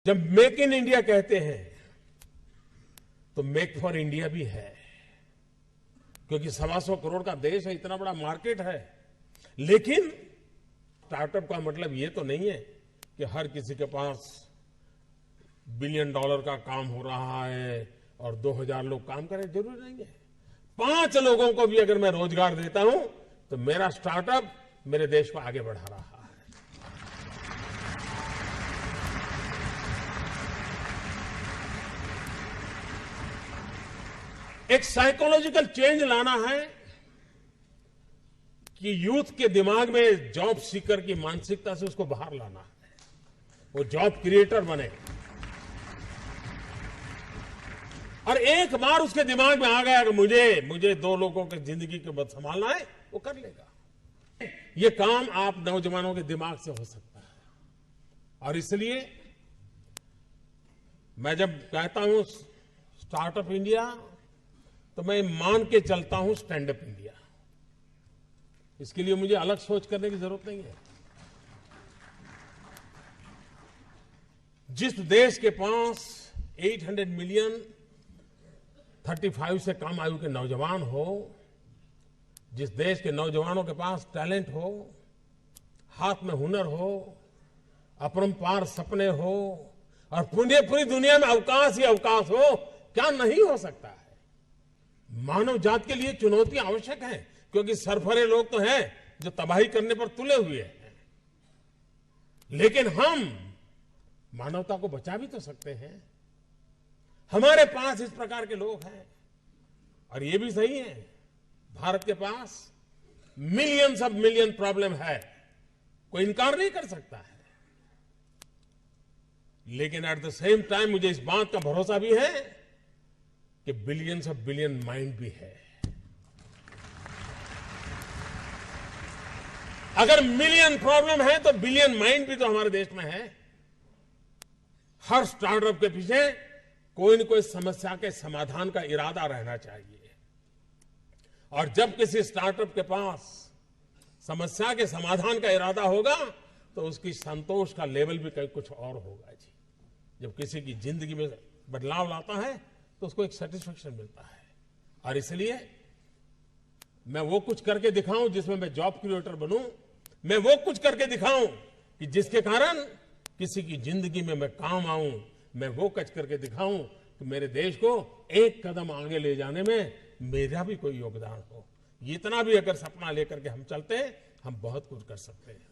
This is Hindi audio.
जब मेक इन इंडिया कहते हैं तो मेक फॉर इंडिया भी है, क्योंकि 125 करोड़ का देश है, इतना बड़ा मार्केट है। लेकिन स्टार्टअप का मतलब ये तो नहीं है कि हर किसी के पास $1 बिलियन का काम हो रहा है और 2000 लोग काम करें, जरूरी नहीं है। 5 लोगों को भी अगर मैं रोजगार देता हूं तो मेरा स्टार्टअप मेरे देश को आगे बढ़ा रहा है। एक साइकोलॉजिकल चेंज लाना है कि यूथ के दिमाग में जॉब सीकर की मानसिकता से उसको बाहर लाना है, वो जॉब क्रिएटर बने। और एक बार उसके दिमाग में आ गया कि मुझे 2 लोगों की जिंदगी को बस संभालना है, वो कर लेगा। ये काम आप नौजवानों के दिमाग से हो सकता है। और इसलिए मैं जब कहता हूं स्टार्टअप इंडिया, तो मैं मान के चलता हूं स्टैंड अप इंडिया। इसके लिए मुझे अलग सोच करने की जरूरत नहीं है। जिस देश के पास 800 मिलियन 35 से कम आयु के नौजवान हो, जिस देश के नौजवानों के पास टैलेंट हो, हाथ में हुनर हो, अपरंपार सपने हो और पूरी दुनिया में अवकाश ही अवकाश हो, क्या नहीं हो सकता है। मानव जात के लिए चुनौतियां आवश्यक हैं, क्योंकि सरफरे लोग तो हैं जो तबाही करने पर तुले हुए हैं। लेकिन हम मानवता को बचा भी तो सकते हैं। हमारे पास इस प्रकार के लोग हैं। और ये भी सही है, भारत के पास मिलियंस ऑफ मिलियन प्रॉब्लम है, कोई इनकार नहीं कर सकता है। लेकिन एट द सेम टाइम मुझे इस बात का भरोसा भी है कि बिलियंस ऑफ बिलियन माइंड भी है। अगर मिलियन प्रॉब्लम है तो बिलियन माइंड भी तो हमारे देश में है। हर स्टार्टअप के पीछे कोई न कोई समस्या के समाधान का इरादा रहना चाहिए। और जब किसी स्टार्टअप के पास समस्या के समाधान का इरादा होगा तो उसकी संतोष का लेवल भी कहीं कुछ और होगा जी। जब किसी की जिंदगी में बदलाव लाता है तो उसको एक सेटिस्फेक्शन मिलता है। और इसलिए मैं वो कुछ करके दिखाऊं जिसमें मैं जॉब क्रिएटर बनूं, मैं वो कुछ करके दिखाऊं कि जिसके कारण किसी की जिंदगी में मैं काम आऊं, मैं वो कुछ करके दिखाऊं कि मेरे देश को एक कदम आगे ले जाने में मेरा भी कोई योगदान हो। इतना भी अगर सपना लेकर के हम चलते हैं, हम बहुत कुछ कर सकते हैं।